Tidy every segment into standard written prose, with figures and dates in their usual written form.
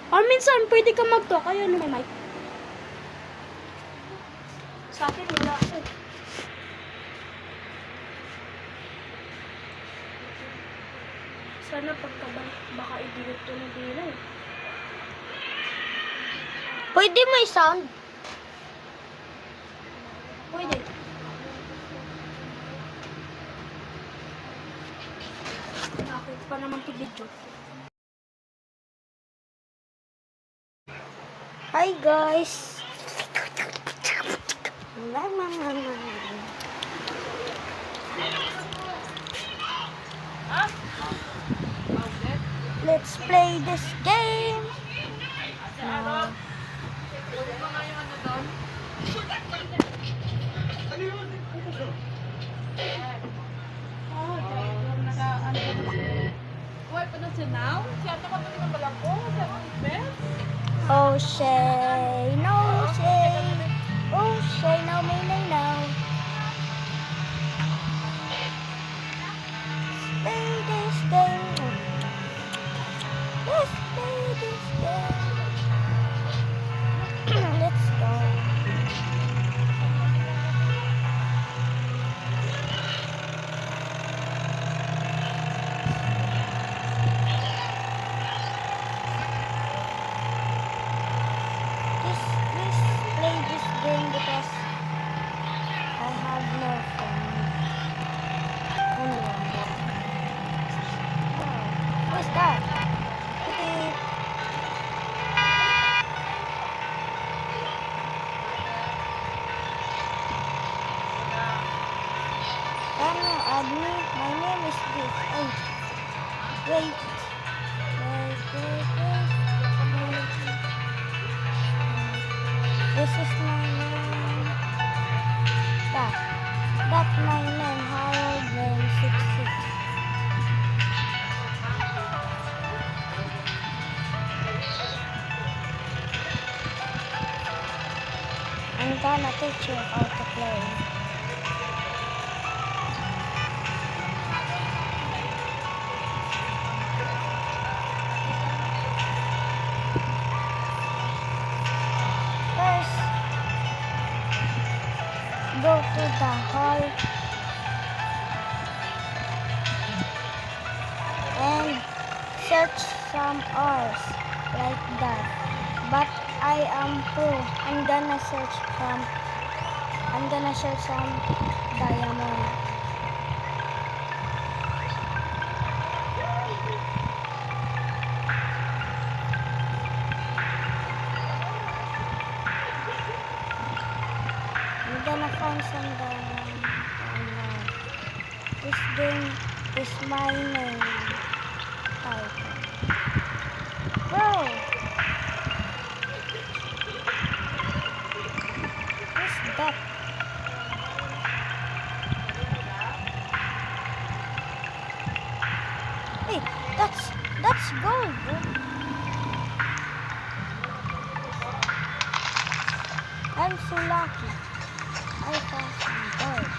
Or minsan, pwede ka mag-talk. Ayun, may mic. Sa akin, wala. Sana pagkabalik, baka i-delete to ng delay. Pwede may sound. Pwede. Nakit pa naman to video. Hi guys. Let's play this game. Oh say no say, oh say no may no. Play this game. Let's play this game. Let's go. Please play this game because I have no phone. Only one. Oh, what's that? Okay. Ano, add me? My name is this. Oh, wait. This is my name. That's my name. Harold Van 66. I'm gonna teach you how to play. First, go to the hall and search some ores like that. But I am pro. I'm gonna search some diamond. I'm gonna find some diamond. This game is my name. Title. Bro! What's that? Hey, that's gold, bro. I'm so lucky. I found some gold.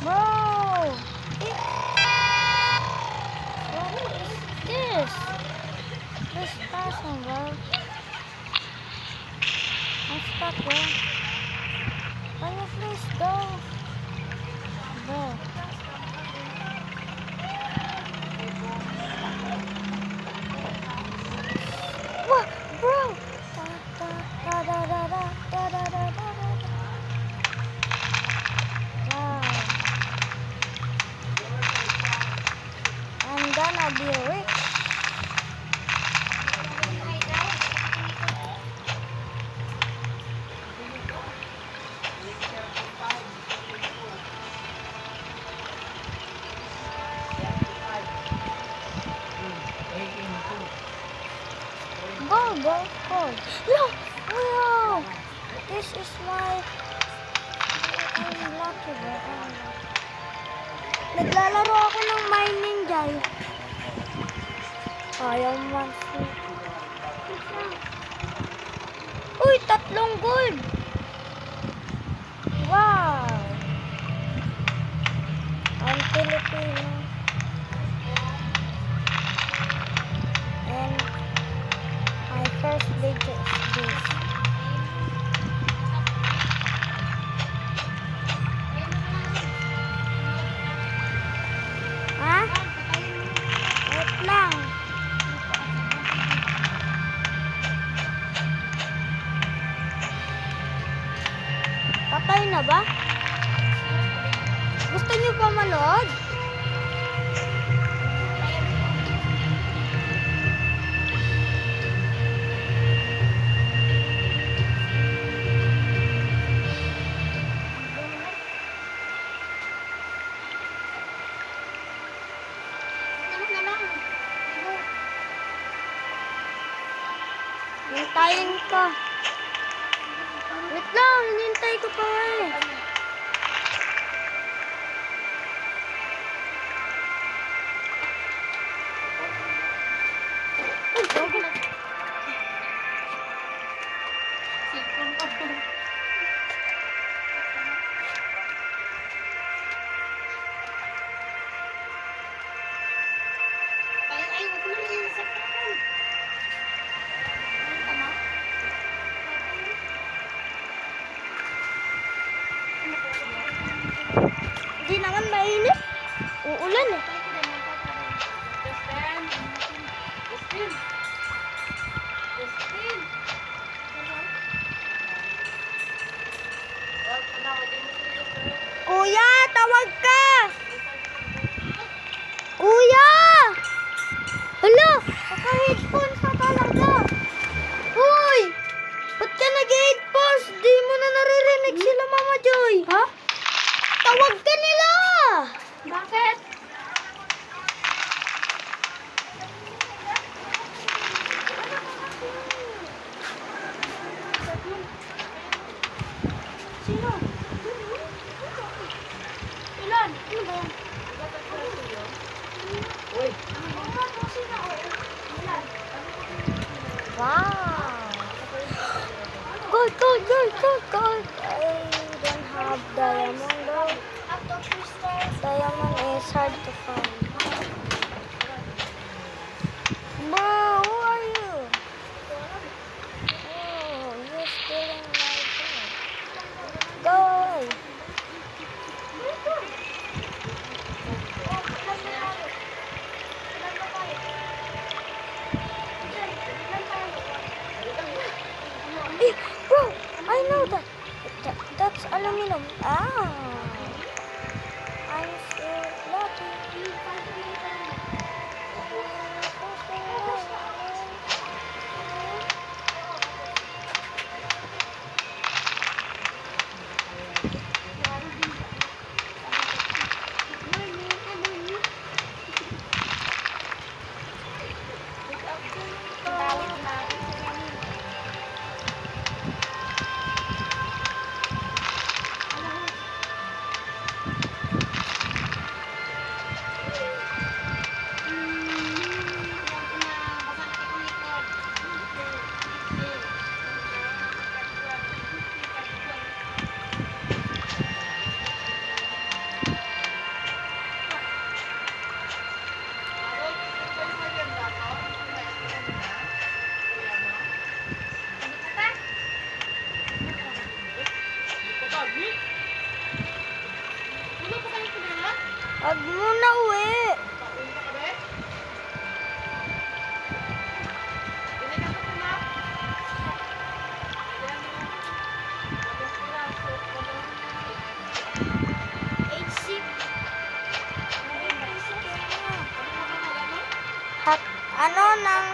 Bro! What is this? This person, bro. I'm stuck, bro. Can you please go? Bro. What? Bro! Da, da, da, da, da, da, da, da, da, da. Wow. I'm gonna be rich. Go. Look! Wow! This is my... I'm lucky, bro. Naglalaro ako ng mining, guys. Ayaw man. Uy, 3 gold! Wow! And my first video is this. Ha? Wait lang. Patay na ba? Gusto niyo pa manood? Hintayin ka. Wait lang, hinintay ko pa eh. Ay, gago. Hindi naman mainit. Uulan eh. Kuya, tawag ka! Kuya! Hala, naka-headphones ka talaga. Uy! Ba't ka nag-headphones? Di mo na naririnig sila, Mama Joy. Ha? Tawag ka nila! Bakit? Sino? Ilan? Ano ba yan? Uy, Sino? Ilan? Wow! Gold! I don't have diamond though. Diamond is hard to find. Bro, who are you? Oh, you're stealing my phone. Go away. Eh, bro, I know that. That's aluminum. Ah. I'm so lucky. Wag mo na uwi. Ano ng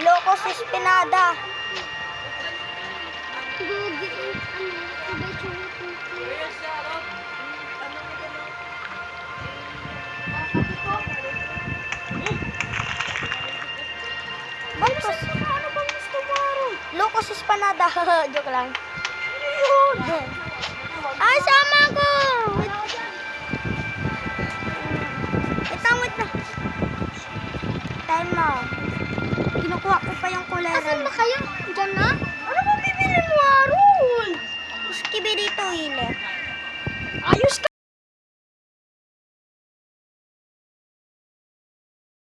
Locos Espinada. Bantos. Ano bang gusto mo? Locos Espinada. Joke lang. Ay, sama ko. Wait na. Time na. Kinukuha ko pa yung kulay. Asan ba kayo? Diyan na? Ano ba bibili mo, Arul? Skibidi toilet. Ayos ka.